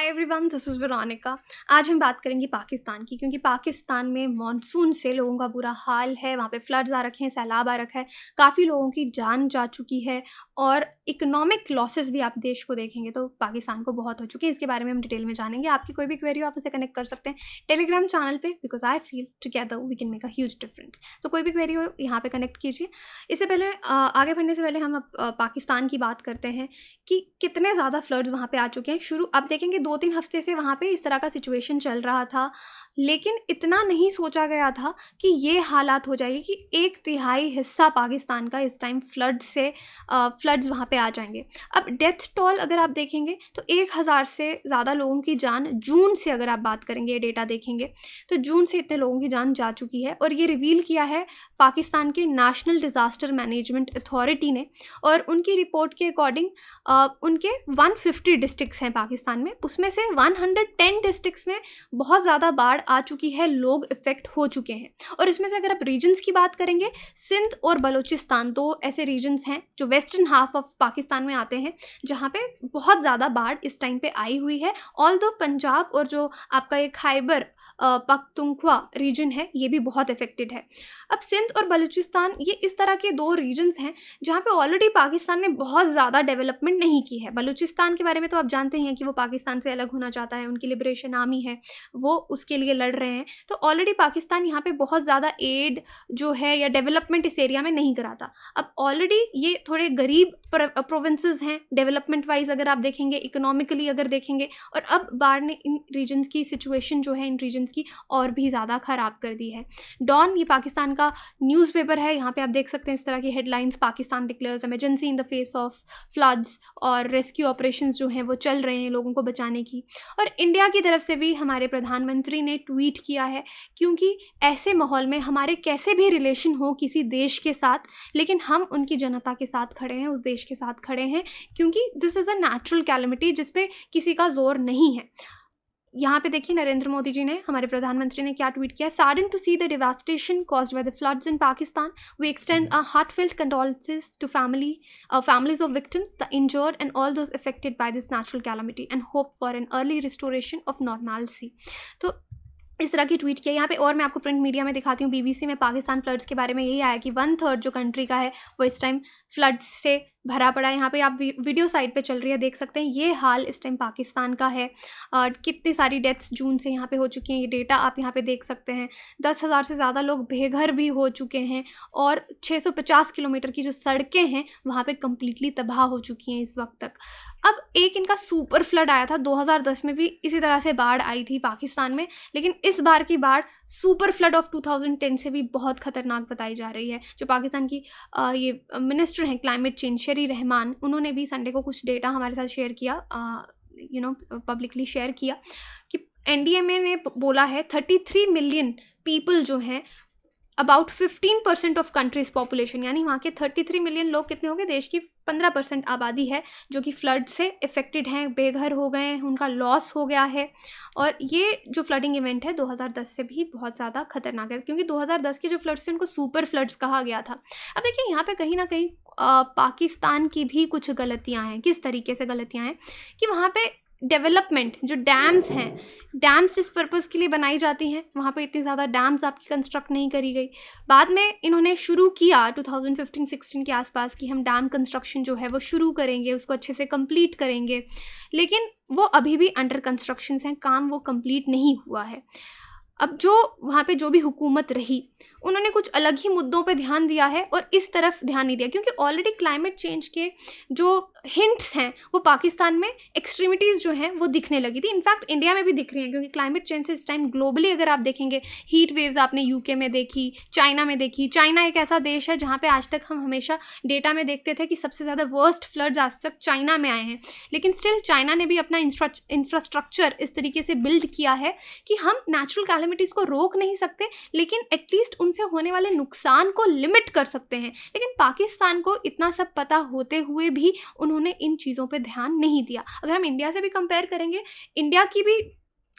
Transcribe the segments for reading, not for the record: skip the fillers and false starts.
Hi everyone, this is Veronica. आज हम बात करेंगे पाकिस्तान की, क्योंकि पाकिस्तान में मॉनसून से लोगों का बुरा हाल है। वहाँ पे फ्लड्स आ रखे हैं, सैलाब आ रखा है, काफ़ी लोगों की जान जा चुकी है और इकोनॉमिक लॉसेस भी आप देश को देखेंगे तो पाकिस्तान को बहुत हो चुके हैं। इसके बारे में हम डिटेल में जानेंगे। आपकी कोई भी क्वेरी हो आप उसे कनेक्ट कर सकते हैं टेलीग्राम चैनल पे, because I feel together we can make a huge difference. तो कोई भी क्वेरी हो यहाँ पे कनेक्ट कीजिए। इससे पहले आगे बढ़ने से पहले हम अब पाकिस्तान की बात करते हैं कि कितने ज़्यादा फ्लड्स वहाँ पे आ चुके हैं। शुरू अब देखेंगे 2-3 हफ्ते से वहाँ पे इस तरह का सिचुएशन चल रहा था, लेकिन इतना नहीं सोचा गया था कि ये हालात हो जाएगी कि 1/3 हिस्सा पाकिस्तान का इस टाइम फ्लड्स वहाँ पे आ जाएंगे। अब डेथ टोल अगर आप देखेंगे तो 1000 से ज़्यादा लोगों की जान जून से, अगर आप बात करेंगे, ये डेटा देखेंगे तो जून से इतने लोगों की जान जा चुकी है। और ये रिवील किया है पाकिस्तान के नेशनल डिज़ास्टर मैनेजमेंट अथॉरिटी ने। और उनकी रिपोर्ट के अकॉर्डिंग उनके 150 डिस्ट्रिक्ट्स हैं पाकिस्तान में, उसमें से 110 डिस्ट्रिक्ट्स में बहुत ज़्यादा बाढ़ आ चुकी है, लोग इफ़ेक्ट हो चुके हैं। और इसमें से अगर आप रीजन्स की बात करेंगे, सिंध और बलूचिस्तान 2 ऐसे रीजन्स हैं जो वेस्टर्न हाफ ऑफ पाकिस्तान में आते हैं, जहाँ पे बहुत ज़्यादा बाढ़ इस टाइम पे आई हुई है। ऑल्दो पंजाब और जो आपका ये खैबर पख्तूनख्वा रीजन है, ये भी बहुत इफेक्टेड है। अब सिंध और बलूचिस्तान ये इस तरह के 2 रीजन्स हैं जहाँ पे ऑलरेडी पाकिस्तान ने बहुत ज़्यादा डेवलपमेंट नहीं की है। बलूचिस्तान के बारे में तो आप जानते ही हैं कि वो पाकिस्तान से अलग होना चाहता है, उनकी लिबरेशन आर्मी है, वो उसके लिए लड़ रहे हैं। तो ऑलरेडी पाकिस्तान यहाँ पे बहुत ज़्यादा एड जो है या डेवलपमेंट इस एरिया में नहीं कराता। अब ऑलरेडी ये थोड़े गरीब प्रोविंसेस हैं डेवलपमेंट वाइज, अगर आप देखेंगे, इकोनॉमिकली अगर देखेंगे, और अब बाढ़ ने इन रीजन्स की सिचुएशन जो है इन रीजन्स की और भी ज़्यादा ख़राब कर दी है। डॉन ये पाकिस्तान का न्यूज़पेपर है, यहाँ पे आप देख सकते हैं इस तरह की headlines, Pakistan declares emergency in the face of floods, और रेस्क्यू ऑपरेशंस जो हैं वो चल रहे हैं लोगों को बचाने की। और इंडिया की तरफ से भी हमारे प्रधानमंत्री ने ट्वीट किया है, क्योंकि ऐसे माहौल में हमारे कैसे भी रिलेशन हो किसी देश के साथ, लेकिन हम उनकी जनता के साथ खड़े हैं, उस देश के साथ खड़े हैं, क्योंकि this is a natural calamity जिस पे किसी का जोर नहीं है। यहाँ पे देखिए नरेंद्र मोदी जी ने, हमारे प्रधानमंत्री ने क्या ट्वीट किया। Saddened to see the devastation caused by the floods in Pakistan, we extend a heartfelt condolences to families of victims, the injured and all those affected by this natural calamity and hope for an early restoration of normalcy। तो इस तरह की tweet किया यहाँ पे। और मैं आपको प्रिंट मीडिया में दिखाती हूँ, बीबीसी में पाकिस्तान फ्लड्स के बारे में यही आया कि 1/3 जो कंट्री का है वो इस टाइम फ्लड्स से भरा पड़ा है। यहाँ पे आप वीडियो साइट पे चल रही है, देख सकते हैं ये हाल इस टाइम पाकिस्तान का है। कितनी सारी डेथ्स जून से यहाँ पे हो चुकी हैं, ये डेटा आप यहाँ पे देख सकते हैं। 10,000 से ज़्यादा लोग बेघर भी हो चुके हैं, और 650 किलोमीटर की जो सड़कें हैं वहाँ पे कम्प्लीटली तबाह हो चुकी हैं इस वक्त तक। अब एक इनका सुपर फ्लड आया था 2010 में, भी इसी तरह से बाढ़ आई थी पाकिस्तान में, लेकिन इस बार की बाढ़ सुपर फ्लड ऑफ 2010 से भी बहुत खतरनाक बताई जा रही है। जो पाकिस्तान की ये मिनिस्टर हैं क्लाइमेट चेंज, शरी रहमान, उन्होंने भी संडे को कुछ डेटा हमारे साथ शेयर किया, पब्लिकली शेयर किया कि एनडीएमए ने बोला है 33 मिलियन पीपल जो हैं, अबाउट 15% ऑफ कंट्रीज पॉपुलेशन, यानी वहाँ के 33 मिलियन लोग कितने हो गए, देश की 15% आबादी है जो कि फ्लड से इफ़ेक्टेड हैं, बेघर हो गए हैं, उनका लॉस हो गया है। और ये जो फ्लडिंग इवेंट है 2010 से भी बहुत ज़्यादा खतरनाक है, क्योंकि 2010 के जो फ्लड्स थे उनको सुपर फ्लड्स कहा गया था। अब देखिए यहाँ पे कहीं ना कहीं पाकिस्तान की भी कुछ गलतियाँ हैं। किस तरीके से गलतियाँ हैं कि वहाँ पे डेवलपमेंट, जो डैम्स हैं, डैम्स जिस पर्पज़ के लिए बनाई जाती हैं, वहाँ पे इतनी ज़्यादा डैम्स आपकी कंस्ट्रक्ट नहीं करी गई। बाद में इन्होंने शुरू किया 2015-16 के आसपास कि हम डैम कंस्ट्रक्शन जो है वो शुरू करेंगे, उसको अच्छे से कंप्लीट करेंगे, लेकिन वो अभी भी अंडर कंस्ट्रक्शन हैं, काम वो कंप्लीट नहीं हुआ है। अब जो वहाँ पे जो भी हुकूमत रही, उन्होंने कुछ अलग ही मुद्दों पे ध्यान दिया है और इस तरफ ध्यान नहीं दिया, क्योंकि ऑलरेडी क्लाइमेट चेंज के जो हिंट्स हैं वो पाकिस्तान में एक्सट्रीमिटीज़ जो हैं वो दिखने लगी थी। इनफैक्ट इंडिया में भी दिख रही हैं, क्योंकि क्लाइमेट चेंज से इस टाइम ग्लोबली अगर आप देखेंगे, हीट वेव्स आपने यूके में देखी, चाइना में देखी। चाइना एक ऐसा देश है जहाँ पे आज तक हम हमेशा डेटा में देखते थे कि सबसे ज़्यादा वर्स्ट फ्लड्स आज तक चाइना में आए हैं, लेकिन स्टिल चाइना ने भी अपना इंफ्रास्ट्रक्चर इस तरीके से बिल्ड किया है कि हम नेचुरल कैलेमिटीज़ को रोक नहीं सकते, लेकिन एटलीस्ट उनसे होने वाले नुकसान को लिमिट कर सकते हैं। लेकिन पाकिस्तान को इतना सब पता होते हुए भी उन्होंने इन चीज़ों पे ध्यान नहीं दिया। अगर हम इंडिया से भी कंपेयर करेंगे, इंडिया की भी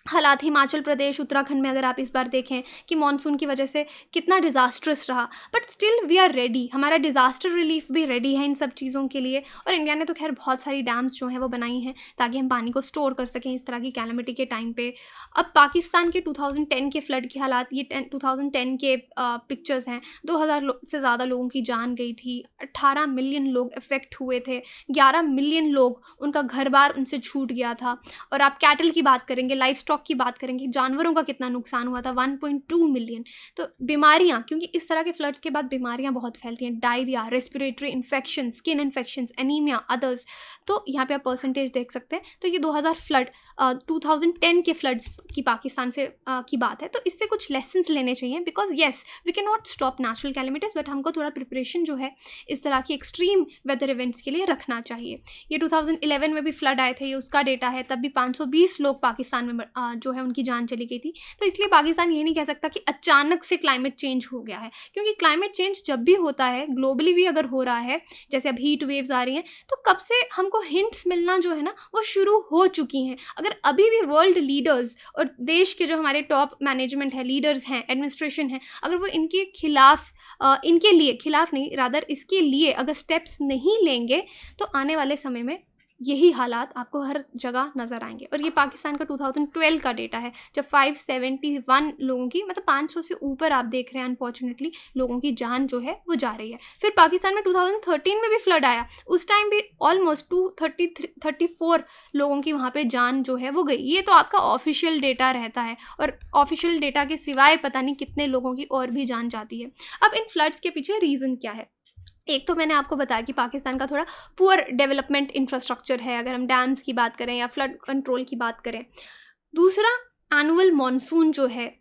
हालात हिमाचल प्रदेश, उत्तराखंड में अगर आप इस बार देखें कि मानसून की वजह से कितना डिज़ास्ट्रस रहा, but still we are ready, हमारा डिज़ास्टर रिलीफ भी रेडी है इन सब चीज़ों के लिए। और इंडिया ने तो खैर बहुत सारी डैम्स जो हैं वो बनाई हैं ताकि हम पानी को स्टोर कर सकें इस तरह की कैलेमिटी के टाइम पे। अब पाकिस्तान के 2010 के फ्लड की हालात, ये 2010 के पिक्चर्स हैं। 2000 से ज़्यादा लोगों की जान गई थी, 18 मिलियन लोग अफेक्ट हुए थे, 11 मिलियन लोग उनका घर बार उनसे छूट गया था। और आप कैटल की बात करेंगे, लाइफ स्टॉक की बात करेंगे, जानवरों का कितना नुकसान हुआ था, 1.2 मिलियन। तो बीमारियां, क्योंकि इस तरह के फ्लड्स के बाद बीमारियां बहुत फैलती हैं, diarrhoea, respiratory infection, skin infections, anaemia, others. तो यहाँ पे आप परसेंटेज देख सकते हैं। तो ये 2010 के फ्लड्स की पाकिस्तान से की बात है। तो इससे कुछ लेसन्स लेने चाहिए, because yes we can not stop natural calamities, but हमको थोड़ा प्रिपरेशन जो है इस तरह की एक्सट्रीम वेदर इवेंट्स के लिए रखना चाहिए। ये 2011 में भी फ्लड आए थे, ये उसका डेटा है। तब भी 520 लोग पाकिस्तान में जो है उनकी जान चली गई थी। तो इसलिए पाकिस्तान ये नहीं कह सकता कि अचानक से क्लाइमेट चेंज हो गया है, क्योंकि क्लाइमेट चेंज जब भी होता है, ग्लोबली भी अगर हो रहा है, जैसे अब हीट वेव्स आ रही हैं, तो कब से हमको हिंट्स मिलना जो है ना वो शुरू हो चुकी हैं। अगर अभी भी वर्ल्ड लीडर्स और देश के जो हमारे टॉप मैनेजमेंट है, लीडर्स हैं, एडमिनिस्ट्रेशन है, अगर वो इनके खिलाफ इनके लिए, खिलाफ नहीं, रादर इसके लिए अगर स्टेप्स नहीं लेंगे, तो आने वाले समय में यही हालात आपको हर जगह नज़र आएंगे। और ये पाकिस्तान का 2012 का डेटा है, जब 571 लोगों की, मतलब 500 से ऊपर आप देख रहे हैं अनफॉर्चुनेटली लोगों की जान जो है वो जा रही है। फिर पाकिस्तान में 2013 में भी फ्लड आया, उस टाइम भी ऑलमोस्ट 234 लोगों की वहाँ पे जान जो है वो गई। ये तो आपका ऑफिशियल डेटा रहता है, और ऑफिशियल डेटा के सिवाय पता नहीं कितने लोगों की और भी जान जाती है। अब इन फ्लड्स के पीछे रीज़न क्या है? एक तो मैंने आपको बताया कि पाकिस्तान का थोड़ा पुअर डेवलपमेंट इंफ्रास्ट्रक्चर है, अगर हम डैम्स की बात करें या फ्लड कंट्रोल की बात करें। दूसरा, एनुअल मॉनसून जो है,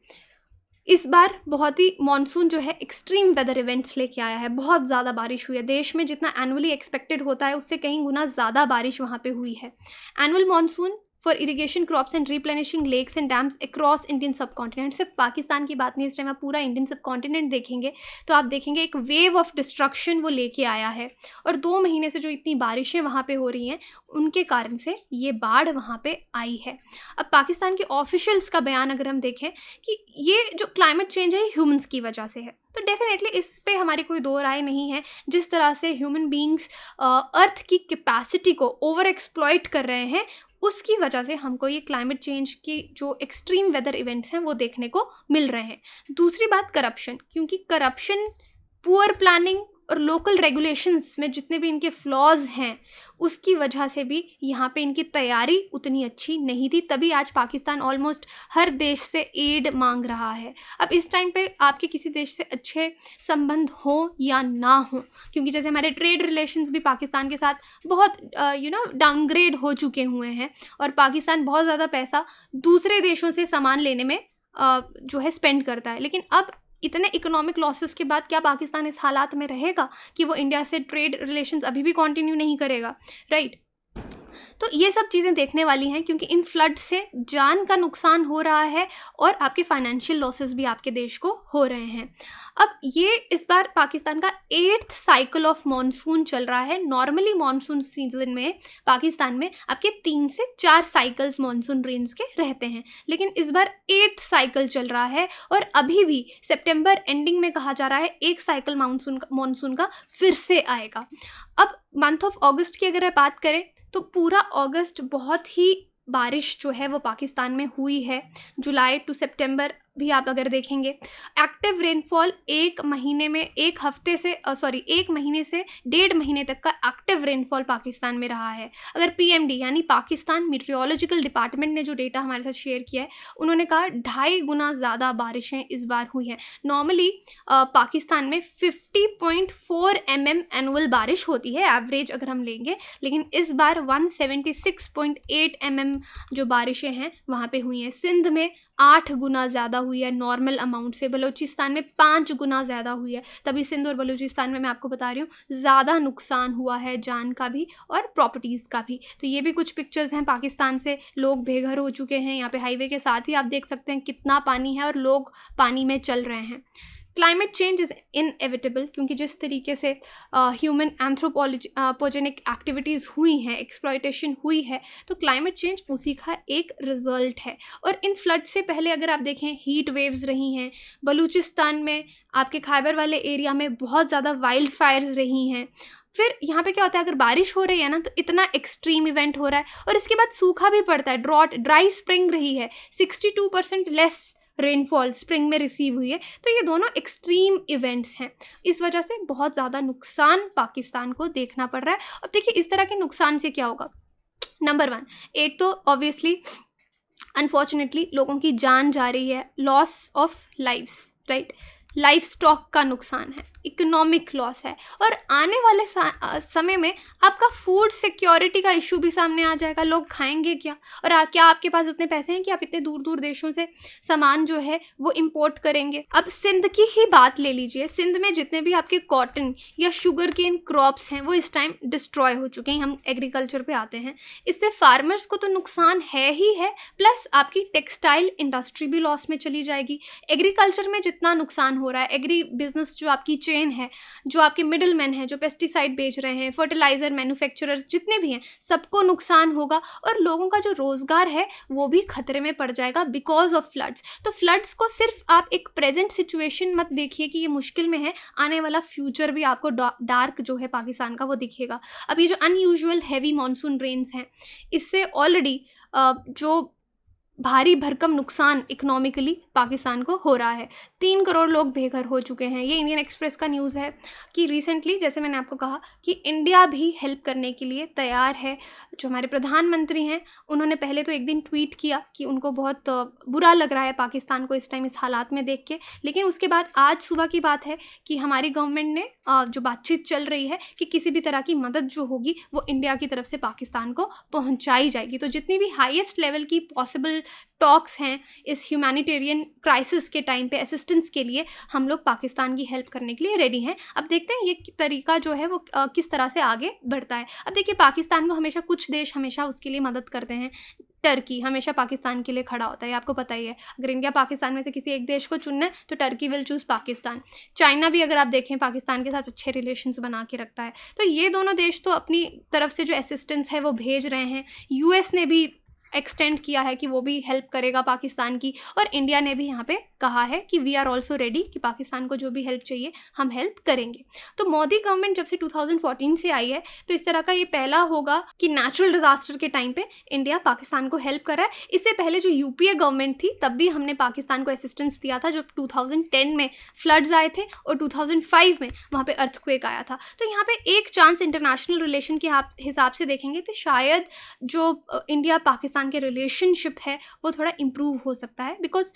इस बार बहुत ही मॉनसून जो है एक्सट्रीम वेदर इवेंट्स लेके आया है। बहुत ज़्यादा बारिश हुई है, देश में जितना एनुअली एक्सपेक्टेड होता है उससे कहीं गुना ज़्यादा बारिश वहाँ पे हुई है। Annual monsoon for irrigation crops and replenishing lakes and dams across Indian subcontinent. सिर्फ पाकिस्तान की बात नहीं, इस टाइम आप पूरा इंडियन सब कॉन्टिनेंट देखेंगे तो आप देखेंगे एक वेव ऑफ डिस्ट्रक्शन वो लेके आया है। और 2 महीने से जो इतनी बारिशें वहाँ पे हो रही हैं, उनके कारण से ये बाढ़ वहाँ पे आई है। अब पाकिस्तान के ऑफिशियल्स का बयान अगर हम देखें कि ये जो क्लाइमेट चेंज है ह्यूमंस की वजह से है, तो डेफिनेटली इस पे हमारी कोई दो राय नहीं है। जिस तरह से ह्यूमन बींग्स अर्थ की कैपेसिटी को ओवर एक्सप्लॉइट कर रहे हैं, उसकी वजह से हमको ये क्लाइमेट चेंज की जो एक्सट्रीम वेदर इवेंट्स हैं वो देखने को मिल रहे हैं। दूसरी बात, करप्शन, क्योंकि करप्शन, पुअर प्लानिंग और लोकल रेगुलेशंस में जितने भी इनके फ्लॉज हैं, उसकी वजह से भी यहाँ पे इनकी तैयारी उतनी अच्छी नहीं थी। तभी आज पाकिस्तान ऑलमोस्ट हर देश से एड मांग रहा है। अब इस टाइम पे आपके किसी देश से अच्छे संबंध हो या ना हो, क्योंकि जैसे हमारे ट्रेड रिलेशंस भी पाकिस्तान के साथ बहुत डाउनग्रेड हो चुके हुए हैं, और पाकिस्तान बहुत ज़्यादा पैसा दूसरे देशों से सामान लेने में जो है स्पेंड करता है। लेकिन अब इतने इकोनॉमिक लॉसेस के बाद क्या पाकिस्तान इस हालात में रहेगा कि वो इंडिया से ट्रेड रिलेशंस अभी भी कंटिन्यू नहीं करेगा, राइट? तो ये सब चीज़ें देखने वाली हैं, क्योंकि इन फ्लड से जान का नुकसान हो रहा है और आपके फाइनेंशियल लॉसेस भी आपके देश को हो रहे हैं। अब ये इस बार पाकिस्तान का 8th साइकिल ऑफ मॉनसून चल रहा है। नॉर्मली मॉनसून सीजन में पाकिस्तान में आपके 3 से 4 साइकिल्स मॉनसून रेन्स के रहते हैं, लेकिन इस बार 8th साइकिल चल रहा है। और अभी भी सितंबर एंडिंग में कहा जा रहा है एक साइकिल मॉनसून का फिर से आएगा। अब मंथ ऑफ अगस्त की अगर बात करें तो पूरा अगस्त बहुत ही बारिश जो है वो पाकिस्तान में हुई है। जुलाई टू सितंबर भी आप अगर देखेंगे, एक्टिव रेनफॉल एक महीने से 1.5 महीने तक का एक्टिव रेनफॉल पाकिस्तान में रहा है। अगर पीएमडी यानी पाकिस्तान मीटरोलॉजिकल डिपार्टमेंट ने जो डेटा हमारे साथ शेयर किया है, उन्होंने कहा 2.5 गुना ज़्यादा बारिशें इस बार हुई हैं। नॉर्मली पाकिस्तान में 50.4 mm एनुअल बारिश होती है एवरेज अगर हम लेंगे, लेकिन इस बार 176.8 mm जो बारिशें हैं वहाँ पे हुई हैं। सिंध में 8 गुना ज़्यादा हुई है नॉर्मल अमाउंट से, बलूचिस्तान में 5 गुना ज़्यादा हुई है। तभी सिंध और बलूचिस्तान में मैं आपको बता रही हूँ ज़्यादा नुकसान हुआ है, जान का भी और प्रॉपर्टीज़ का भी। तो ये भी कुछ पिक्चर्स हैं पाकिस्तान से, लोग बेघर हो चुके हैं। यहाँ पे हाईवे के साथ ही आप देख सकते हैं कितना पानी है और लोग पानी में चल रहे हैं। क्लाइमेट चेंज इज़ इनएविटेबल, क्योंकि जिस तरीके से ह्यूमन एंथ्रोपोजेनिक एक्टिविटीज़ हुई हैं, एक्सप्लॉयटेशन हुई है, तो क्लाइमेट चेंज उसी का एक रिजल्ट है। और इन फ्लड से पहले अगर आप देखें, हीट वेव्स रही हैं बलूचिस्तान में, आपके खैबर वाले एरिया में बहुत ज़्यादा वाइल्ड फायर्स रही हैं। फिर यहाँ पे क्या होता है, अगर बारिश हो रही है ना, तो इतना एक्सट्रीम इवेंट हो रहा है, और इसके बाद सूखा भी पड़ता है, ड्राई स्प्रिंग रही है, 62% लेस रेनफॉल स्प्रिंग में रिसीव हुई है। तो ये दोनों एक्सट्रीम इवेंट्स हैं, इस वजह से बहुत ज़्यादा नुकसान पाकिस्तान को देखना पड़ रहा है। अब देखिए इस तरह के नुकसान से क्या होगा। नंबर 1, एक तो ऑब्वियसली अनफॉर्चुनेटली लोगों की जान जा रही है, loss of lives, right, life stock का नुकसान है, इकोनॉमिक लॉस है, और आने वाले समय में आपका फूड सिक्योरिटी का इशू भी सामने आ जाएगा। लोग खाएंगे क्या, और क्या आपके पास उतने पैसे हैं कि आप इतने दूर दूर देशों से सामान जो है वो इंपोर्ट करेंगे। अब सिंध की ही बात ले लीजिए, सिंध में जितने भी आपके कॉटन या शुगर केन क्रॉप्स हैं वो इस टाइम डिस्ट्रॉय हो चुके हैं। हम एग्रीकल्चर पे आते हैं, इससे फार्मर्स को तो नुकसान है ही है, प्लस आपकी टेक्सटाइल इंडस्ट्री भी लॉस में चली जाएगी। एग्रीकल्चर में जितना नुकसान हो रहा है, एग्री बिजनेस जो आपकी चेन है, जो आपके मिडिल मैन हैं, जो पेस्टिसाइड बेच रहे हैं, फर्टिलाइजर मैन्युफैक्चरर्स जितने भी हैं, सबको नुकसान होगा, और लोगों का जो रोजगार है वो भी खतरे में पड़ जाएगा बिकॉज ऑफ फ्लड्स। तो फ्लड्स को सिर्फ आप एक प्रेजेंट सिचुएशन मत देखिए कि ये मुश्किल में है, आने वाला फ्यूचर भी आपको डार्क जो है पाकिस्तान का वो दिखेगा। अब ये जो अनयूजुअल हैवी मानसून रेन्स हैं, इससे ऑलरेडी जो भारी भरकम नुकसान इकोनॉमिकली पाकिस्तान को हो रहा है। 3 करोड़ लोग बेघर हो चुके हैं। ये इंडियन एक्सप्रेस का न्यूज़ है कि रिसेंटली, जैसे मैंने आपको कहा, कि इंडिया भी हेल्प करने के लिए तैयार है। जो हमारे प्रधानमंत्री हैं, उन्होंने पहले तो एक दिन ट्वीट किया कि उनको बहुत बुरा लग रहा है पाकिस्तान को इस टाइम इस हालात में देख के, लेकिन उसके बाद आज सुबह की बात है कि हमारी गवर्नमेंट ने जो बातचीत चल रही है कि किसी भी तरह की मदद जो होगी वो इंडिया की तरफ से पाकिस्तान को पहुँचाई जाएगी। तो जितनी भी हाईएस्ट लेवल की पॉसिबल टॉक्स हैं इस ह्यूमैनिटेरियन क्राइसिस के टाइम पे असिस्टेंस के लिए, हम लोग पाकिस्तान की हेल्प करने के लिए रेडी हैं। अब देखते हैं ये तरीका जो है वो किस तरह से आगे बढ़ता है। अब देखिए पाकिस्तान को हमेशा कुछ देश हमेशा उसके लिए मदद करते हैं। टर्की हमेशा पाकिस्तान के लिए खड़ा होता है, आपको पता ही है। अगर इंडिया पाकिस्तान में से किसी एक देश को चुनना है तो Turkey will choose Pakistan. China भी अगर आप देखें पाकिस्तान के साथ अच्छे रिलेशंस बना के रखता है। तो ये दोनों देश तो अपनी तरफ से जो असिस्टेंस है वो भेज रहे हैं। यूएस ने भी एक्सटेंड किया है कि वो भी हेल्प करेगा पाकिस्तान की, और इंडिया ने भी यहाँ पे कहा है कि वी आर ऑल्सो रेडी, कि पाकिस्तान को जो भी हेल्प चाहिए हम हेल्प करेंगे। तो मोदी गवर्नमेंट जब से 2014 से आई है, तो इस तरह का ये पहला होगा कि नेचुरल डिजास्टर के टाइम पे इंडिया पाकिस्तान को हेल्प कर रहा है। इससे पहले जो यूपीए गवर्नमेंट थी तब भी हमने पाकिस्तान को असिस्टेंस दिया था, जब 2010 में फ्लड्स आए थे और 2005 में वहाँ पे अर्थक्वेक आया था। तो यहाँ पे एक चांस इंटरनेशनल रिलेशन के हिसाब से देखेंगे तो शायद जो इंडिया पाकिस्तान के रिलेशनशिप है वो थोड़ा इम्प्रूव हो सकता है, बिकॉज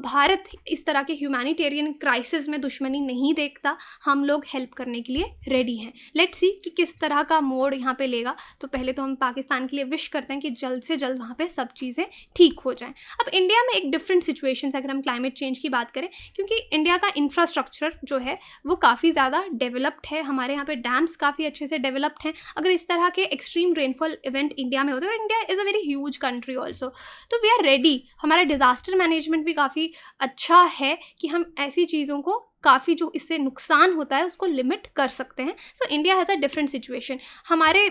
भारत इस तरह के ह्यूमैनिटेरियन क्राइसिस में दुश्मनी नहीं देखता। हम लोग हेल्प करने के लिए रेडी हैं। लेट्स सी कि किस तरह का मोड़ यहाँ पे लेगा। तो पहले तो हम पाकिस्तान के लिए विश करते हैं कि जल्द से जल्द वहाँ पे सब चीज़ें ठीक हो जाएं। अब इंडिया में एक डिफरेंट सिचुएशन है अगर हम क्लाइमेट चेंज की बात करें, क्योंकि इंडिया का इंफ्रास्ट्रक्चर जो है वो काफ़ी ज़्यादा डेवलप्ड है। हमारे यहाँ पे डैम्स काफ़ी अच्छे से डेवलप्ड हैं। अगर इस तरह के एक्सट्रीम रेनफॉल इवेंट इंडिया में होते हैं, और India is a very huge country also, तो वी आर रेडी। हमारा डिज़ास्टर मैनेजमेंट भी काफ़ी अच्छा है कि हम ऐसी चीज़ों को काफ़ी जो इससे नुकसान होता है उसको लिमिट कर सकते हैं। So India has a different situation हमारे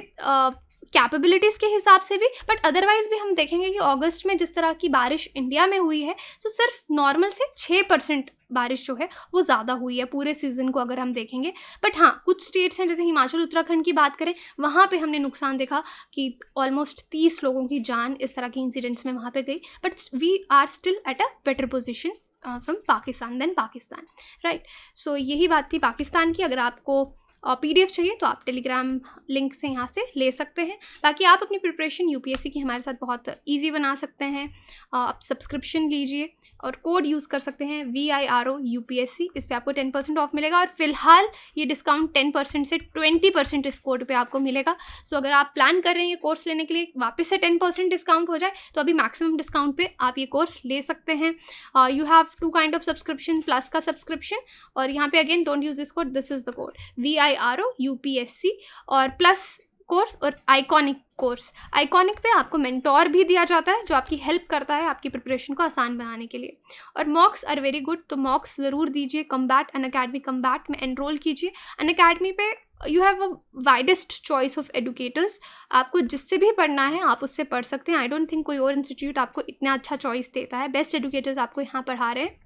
कैपेबिलिटीज़ के हिसाब से भी, बट अदरवाइज़ भी हम देखेंगे कि अगस्त में जिस तरह की बारिश इंडिया में हुई है, तो सिर्फ नॉर्मल से 6% बारिश जो है वो ज़्यादा हुई है पूरे सीज़न को अगर हम देखेंगे। बट हाँ, कुछ स्टेट्स हैं जैसे हिमाचल उत्तराखंड की बात करें, वहाँ पे हमने नुकसान देखा कि ऑलमोस्ट 30 लोगों की जान इस तरह के इंसिडेंट्स में वहाँ पे गई। But we are still at a better position from Pakistan than Pakistan, right. So यही बात थी पाकिस्तान की। अगर आपको PDF चाहिए तो आप टेलीग्राम लिंक से यहाँ से ले सकते हैं। बाकी आप अपनी प्रिपरेशन UPSC की हमारे साथ बहुत इजी बना सकते हैं। आप सब्सक्रिप्शन लीजिए और कोड यूज़ कर सकते हैं VIRO UPSC, इस पर आपको 10% ऑफ मिलेगा। और फिलहाल ये डिस्काउंट 10% से 20% इस कोड पे आपको मिलेगा। सो अगर आप प्लान कर रहे हैं ये कोर्स लेने के लिए वापस से 10% डिस्काउंट हो जाए, तो अभी मैक्सिमम डिस्काउंट पे आप ये कोर्स ले सकते हैं। You have 2 kind of subscription, plus का सब्सक्रिप्शन, और यहाँ पे again don't use this code, this is the code VIRO UPSC, और प्लस कोर्स और आइकॉनिक कोर्स। आइकॉनिक पे आपको मेंटोर भी दिया जाता है जो आपकी हेल्प करता है आपकी प्रिपरेशन को आसान बनाने के लिए। और मॉक्स आर वेरी गुड, तो मॉक्स ज़रूर दीजिए। कम्बैट अनअकैडमी, कम्बैट में एनरोल कीजिए। अनअकैडमी पे you have a widest choice of educators, आपको जिससे भी पढ़ना है आप उससे पढ़ सकते हैं। आई डोंट थिंक कोई और इंस्टीट्यूट आपको इतना अच्छा चॉइस देता है। बेस्ट एडुकेटर्स आपको यहाँ पढ़ा रहे हैं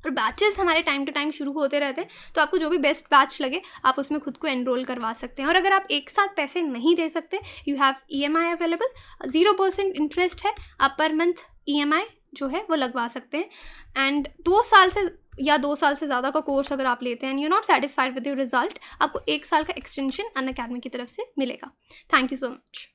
और बैचेस हमारे टाइम टू टाइम शुरू होते रहते हैं, तो आपको जो भी बेस्ट बैच लगे आप उसमें खुद को एनरोल करवा सकते हैं। और अगर आप एक साथ पैसे नहीं दे सकते, you have EMI available, 0% interest है, आप पर मंथ EMI जो है वो लगवा सकते हैं। एंड 2 साल से ज़्यादा का कोर्स अगर आप लेते हैं and you not satisfied with your result, आपको 1 साल का एक्सटेंशन अनअकैडमी की तरफ से मिलेगा। Thank you so much.